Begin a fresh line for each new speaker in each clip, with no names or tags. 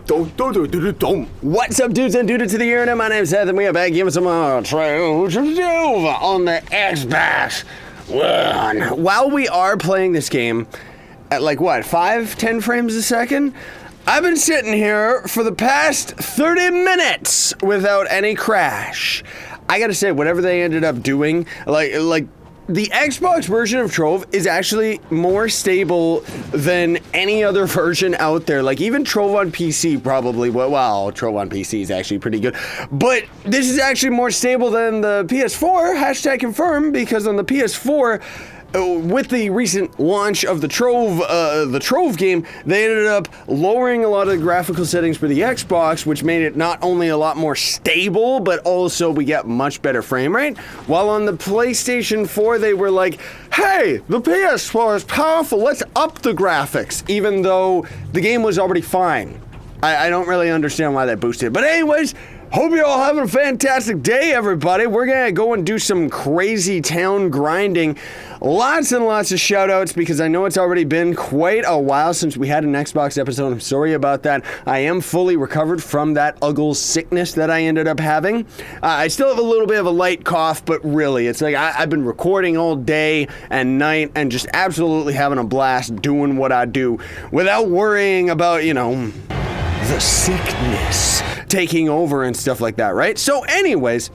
What's up, dudes and dudes to the internet? My name's Scythe, and we are back giving some Trove on the Xbox One. While we are playing this game at like what, 5-10 frames a second, I've been sitting here for the past 30 minutes without any crash. I gotta say, whatever they ended up doing, like the Xbox version of Trove is actually more stable than any other version out there. Like, even Trove on PC probably, well, Trove on PC is actually pretty good. But this is actually more stable than the PS4, hashtag confirm, because on the PS4, with the recent launch of the Trove game, they ended up lowering a lot of the graphical settings for the Xbox, which made it not only a lot more stable, but also we get much better frame rate. While on the PlayStation 4, they were like, hey, the PS4 is powerful, let's up the graphics, even though the game was already fine. I don't really understand why they boosted it. But anyways, hope you're all having a fantastic day, everybody. We're gonna go and do some crazy town grinding. Lots and lots of shoutouts, because I know it's already been quite a while since we had an Xbox episode. I'm sorry about that. I am fully recovered from that ugly sickness that I ended up having. I still have a little bit of a light cough, but really, it's like I've been recording all day and night and just absolutely having a blast doing what I do without worrying about, you know, the sickness taking over and stuff like that, right? So anyways,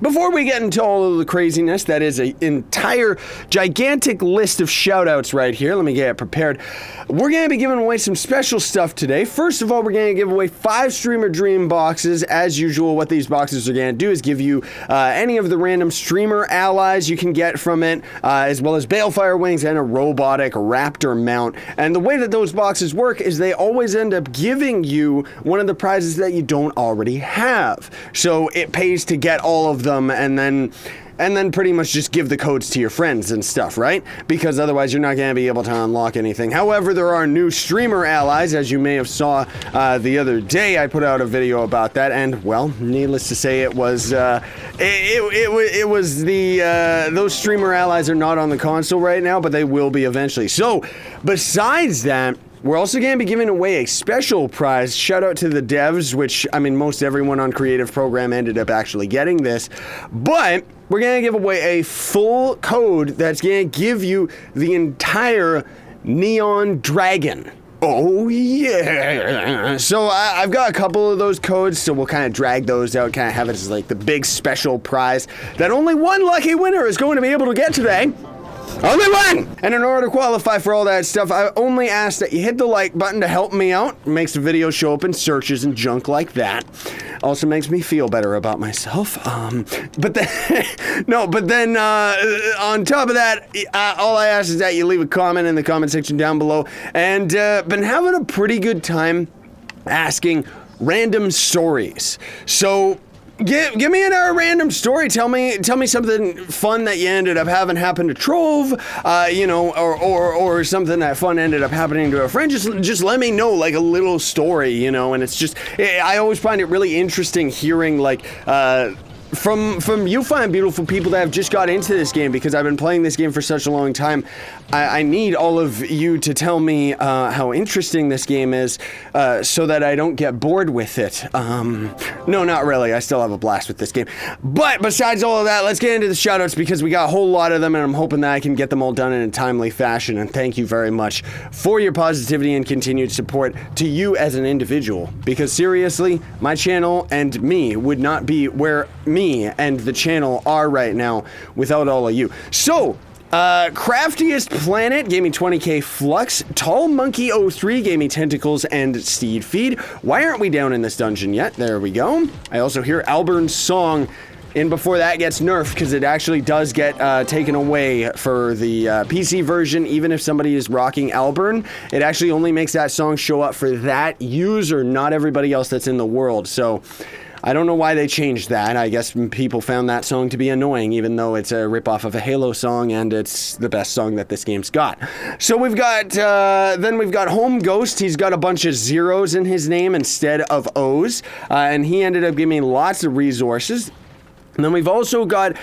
before we get into all of the craziness, that is an entire gigantic list of shoutouts right here. Let me get it prepared. We're going to be giving away some special stuff today. First of all, we're going to give away 5 Streamer Dream boxes. As usual, what these boxes are going to do is give you any of the random streamer allies you can get from it, as well as Balefire wings and a robotic raptor mount. And the way that those boxes work is they always end up giving you one of the prizes that you don't already have. So it pays to get all of them and then pretty much just give the codes to your friends and stuff, right? Because otherwise you're not going to be able to unlock anything. However, there are new streamer allies, as you may have saw the other day. I put out a video about that, and well, needless to say, it was it was the those streamer allies are not on the console right now, but they will be eventually. So besides that, we're also going to be giving away a special prize. Shout out to the devs, which, I mean, most everyone on Creative Program ended up actually getting this. But we're going to give away a full code that's going to give you the entire Neon Dragon. Oh, yeah. So I've got a couple of those codes, so we'll kind of drag those out, kind of have it as like the big special prize that only one lucky winner is going to be able to get today. Only one! And in order to qualify for all that stuff, I only ask that you hit the like button to help me out. It makes the video show up in searches and junk like that. Also makes me feel better about myself. But then on top of that, all I ask is that you leave a comment in the comment section down below. And been having a pretty good time asking random stories. So Give me a random story. Tell me something fun that you ended up having happen to Trove, you know, or something that fun ended up happening to a friend. Just let me know, like, a little story, you know. And it's just, I always find it really interesting hearing, like, from you fine beautiful people that have just got into this game, because I've been playing this game for such a long time. I need all of you to tell me how interesting this game is, so that I don't get bored with it. No, not really. I still have a blast with this game. But besides all of that, let's get into the shoutouts, because we got a whole lot of them, and I'm hoping that I can get them all done in a timely fashion. And thank you very much for your positivity and continued support to you as an individual, because seriously, my channel and me would not be where me and the channel are right now without all of you. So, Craftiest Planet gave me 20k Flux. Tall Monkey 03 gave me Tentacles and Steed Feed. Why aren't we down in this dungeon yet? There we go. I also hear Alburn's song in before that gets nerfed, because it actually does get taken away for the PC version. Even if somebody is rocking Alburn, it actually only makes that song show up for that user, not everybody else that's in the world. So I don't know why they changed that. I guess people found that song to be annoying, even though it's a ripoff of a Halo song, and it's the best song that this game's got. So we've got, then we've got Home Ghost. He's got a bunch of zeros in his name instead of O's, and he ended up giving me lots of resources. And then we've also got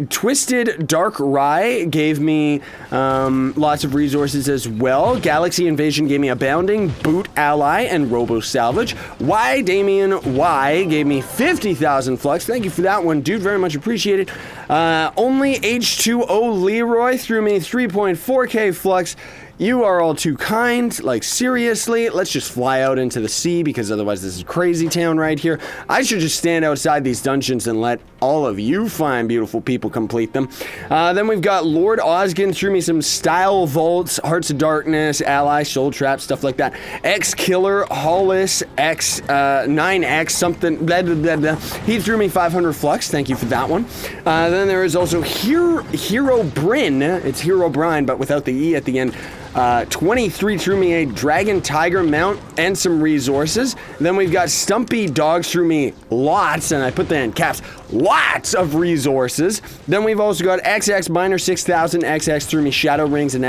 Twisted Dark Rye gave me lots of resources as well. Galaxy Invasion gave me Abounding, Boot Ally, and Robo Salvage. Y Damien Y gave me 50,000 flux. Thank you for that one, dude. Very much appreciated. Only H2O Leroy threw me 3.4k flux. You are all too kind. Like, seriously, let's just fly out into the sea because otherwise this is crazy town right here. I should just stand outside these dungeons and let all of you fine, beautiful people complete them. Then we've got Lord Osgin threw me some Style Vaults, Hearts of Darkness, Ally, Soul Trap, stuff like that. X-Killer, Hollis, X, 9X, something, blah, blah, blah, blah. He threw me 500 flux. Thank you for that one. Then there is also Hero Bryn. It's Hero Brine, but without the E at the end. 23 threw me a Dragon Tiger mount and some resources. Then we've got Stumpy Dogs threw me lots, and I put that in caps, lots of resources. Then we've also got XX Miner 6000, XX threw me Shadow Rings and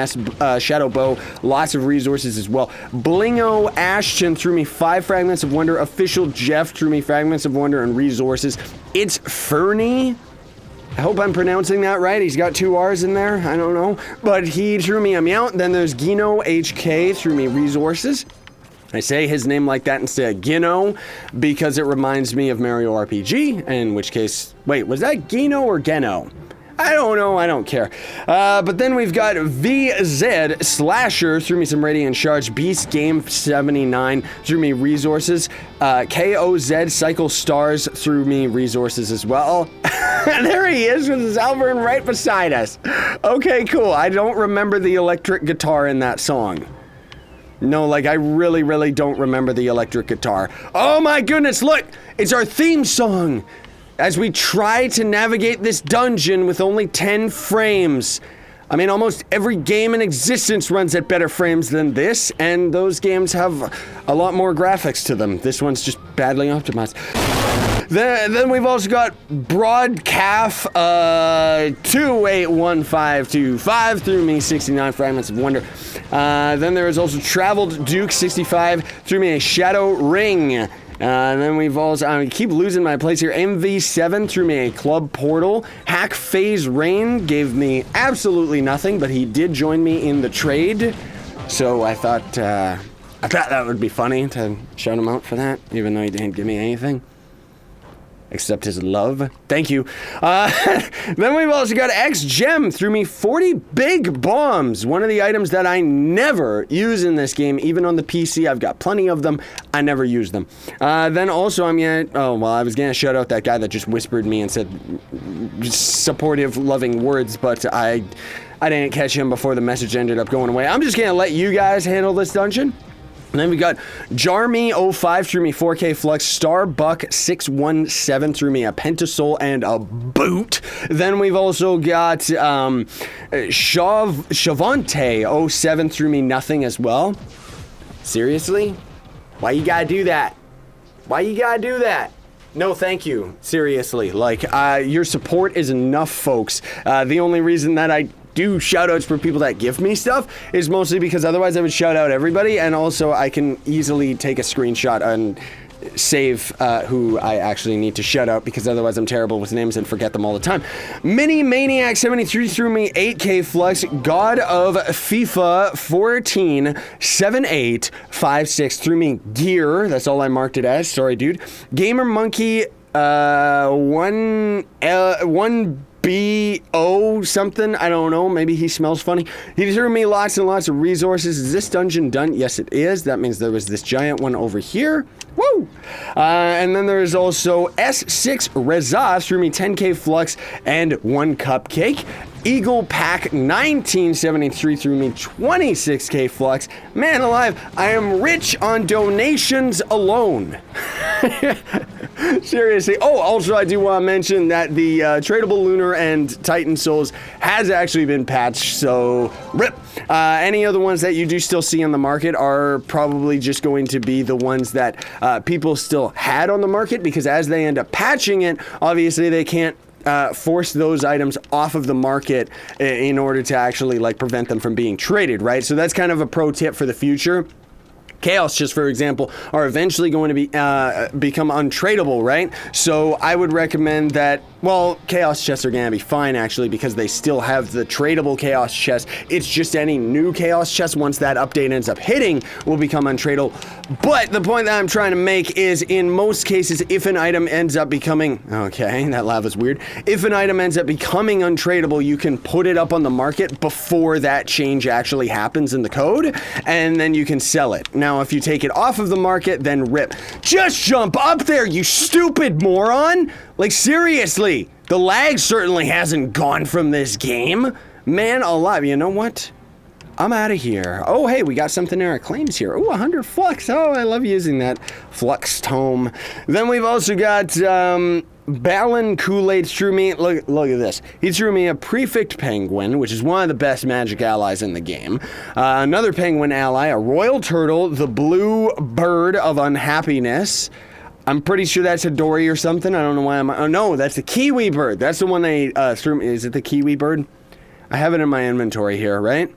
Shadow Bow, lots of resources as well. Blingo Ashton threw me 5 Fragments of Wonder. Official Jeff threw me Fragments of Wonder and resources. It's Fernie. I hope I'm pronouncing that right. He's got 2 R's in there. I don't know. But he threw me a mount. Then there's Gino HK threw me resources. I say his name like that instead of Gino because it reminds me of Mario RPG, in which case, wait, was that Gino or Geno? I don't know, I don't care. But then we've got VZ Slasher threw me some Radiant Shards. Beast Game 79 threw me resources. KOZ Cycle Stars threw me resources as well. There he is with his Alvern right beside us. Okay, cool. I don't remember the electric guitar in that song. No, like, I really, really don't remember the electric guitar. Oh my goodness, look! It's our theme song! As we try to navigate this dungeon with only 10 frames. I mean, almost every game in existence runs at better frames than this, and those games have a lot more graphics to them. This one's just badly optimized. Then we've also got Broad Calf 281525 threw me 69 Fragments of Wonder. Then there is also Traveled Duke 65 threw me a Shadow Ring. And then we've also, I keep losing my place here. MV7 threw me a Club Portal. Hack Phase Rain gave me absolutely nothing, but he did join me in the trade. So I thought that would be funny to shout him out for that, even though he didn't give me anything. Except his love. Thank you. Then we've also got X-Gem threw me 40 big bombs. One of the items that I never use in this game, even on the PC. I've got plenty of them. I never use them. Then also I was gonna shout out that guy that just whispered me and said supportive, loving words, but I didn't catch him before the message ended up going away. I'm just gonna let you guys handle this dungeon. And then we got Jarmy05 threw me 4K Flux, Starbuck617 threw me a Pentasol and a boot. Then we've also got Shavante07 threw me nothing as well. Seriously? Why you gotta do that? Why you gotta do that? No, thank you. Seriously. Like, your support is enough, folks. The only reason that I do shoutouts for people that give me stuff is mostly because otherwise I would shout out everybody, and also I can easily take a screenshot and save who I actually need to shout out, because otherwise I'm terrible with names and forget them all the time. Mini Maniac 73 threw me 8K Flux. God of FIFA 14 7856 threw me gear. That's all I marked it as. Sorry, dude. Gamer Monkey 1BO something, I don't know, maybe he smells funny. He threw me lots and lots of resources. Is this dungeon done? Yes, it is. That means there was this giant one over here. Woo! And then there's also S6 Reza threw me 10K Flux and 1 cupcake. Eagle Pack 1973 threw me 26K Flux. Man alive, I am rich on donations alone. Seriously. Oh, also I do want to mention that the tradable Lunar and Titan Souls has actually been patched, so rip. Any other ones that you do still see on the market are probably just going to be the ones that people still had on the market, because as they end up patching it, obviously they can't force those items off of the market in order to actually like prevent them from being traded, right? So that's kind of a pro tip for the future. Chaos chests, for example, are eventually going to be become untradeable, right? So I would recommend that, well, Chaos chests are going to be fine, actually, because they still have the tradable Chaos chest. It's just any new Chaos chest, once that update ends up hitting, will become untradeable. But the point that I'm trying to make is, in most cases, if an item ends up becoming... Okay, that lava's weird. If an item ends up becoming untradeable, you can put it up on the market before that change actually happens in the code, and then you can sell it. Now, if you take it off of the market, then rip. Just jump up there, you stupid moron! Like, seriously, the lag certainly hasn't gone from this game. Man alive, you know what? I'm out of here. Oh, hey, we got something in our claims here. Oh, 100 flux. Oh, I love using that flux tome. Then we've also got Balin Kool-Aid threw me, look at this. He threw me a prefect penguin, which is one of the best magic allies in the game. Another penguin ally, a royal turtle, the blue bird of unhappiness. I'm pretty sure that's a Dory or something. I don't know why I'm... Oh, no, that's the kiwi bird. That's the one they threw me. Is it the kiwi bird? I have it in my inventory here, right?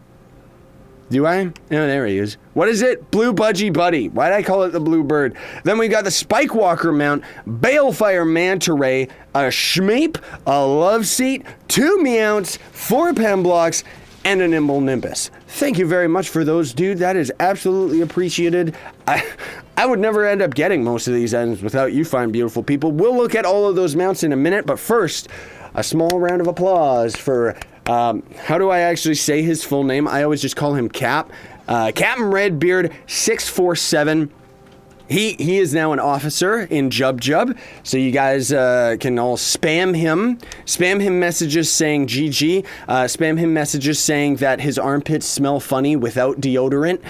Do I? Oh, there he is. What is it? Blue Budgie Buddy. Why did I call it the blue bird? Then we got the Spike Walker mount, Balefire Manta Ray, a Schmeep, a Love Seat, 2 Meowts, 4 Pen Blocks, and a Nimble Nimbus. Thank you very much for those, dude. That is absolutely appreciated. I would never end up getting most of these items without you fine, beautiful people. We'll look at all of those mounts in a minute, but first, a small round of applause for... how do I actually say his full name? I always just call him Cap. Captain Redbeard 647. He is now an officer in Jub Jub, so you guys can all spam him messages saying GG, spam him messages saying that his armpits smell funny without deodorant,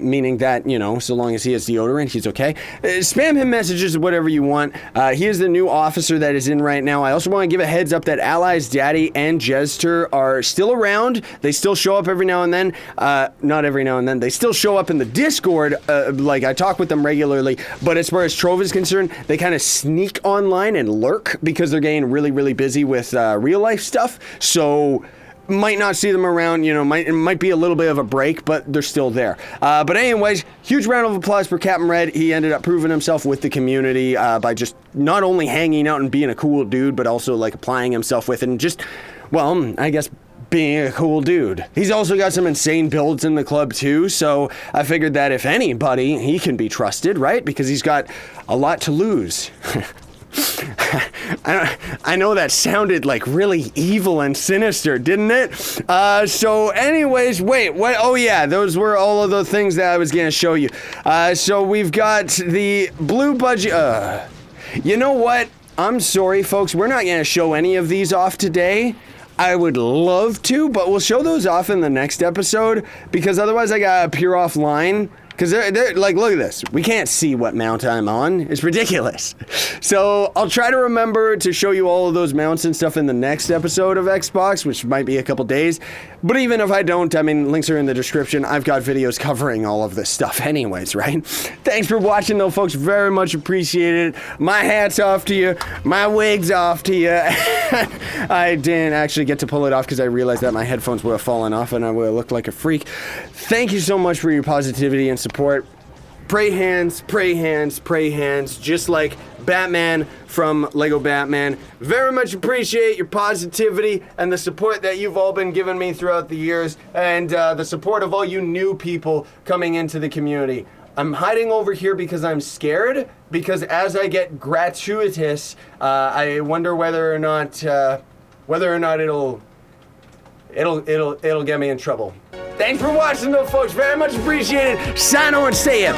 meaning that, you know, so long as he has deodorant, he's okay. Spam him messages, whatever you want. He is the new officer that is in right now. I also want to give a heads up that Allies Daddy and Jester are still around. They still show up every now and then. Not every now and then. They still show up in the Discord. Like, I talk with them regularly. But as far as Trove is concerned, they kind of sneak online and lurk because they're getting really, really busy with real life stuff. So might not see them around, you know, it might be a little bit of a break, but they're still there. But anyways, huge round of applause for Captain Red. He ended up proving himself with the community by just not only hanging out and being a cool dude, but also like applying himself with it and just, well, I guess being a cool dude. He's also got some insane builds in the club too, so I figured that if anybody, he can be trusted, right? Because he's got a lot to lose. I know that sounded like really evil and sinister, didn't it? So anyways, wait, what? Oh yeah, those were all of the things that I was gonna show you. So we've got the blue budget. You know what? I'm sorry, folks. We're not gonna show any of these off today. I would love to, but we'll show those off in the next episode because otherwise I gotta appear offline. Because they're like, look at this. We can't see what mount I'm on. It's ridiculous. So I'll try to remember to show you all of those mounts and stuff in the next episode of Xbox, which might be a couple days. But even if I don't, I mean, links are in the description. I've got videos covering all of this stuff anyways, right? Thanks for watching though, folks. Very much appreciated. My hat's off to you. My wig's off to you. I didn't actually get to pull it off because I realized that my headphones would have fallen off and I would have looked like a freak. Thank you so much for your positivity and support. Pray hands, pray hands, pray hands, just like Batman from Lego Batman. Very much appreciate your positivity and the support that you've all been giving me throughout the years, and the support of all you new people coming into the community. I'm hiding over here because I'm scared, because as I get gratuitous, I wonder whether or not it'll get me in trouble. Thanks for watching though, folks. Very much appreciated. Sign on, stay up.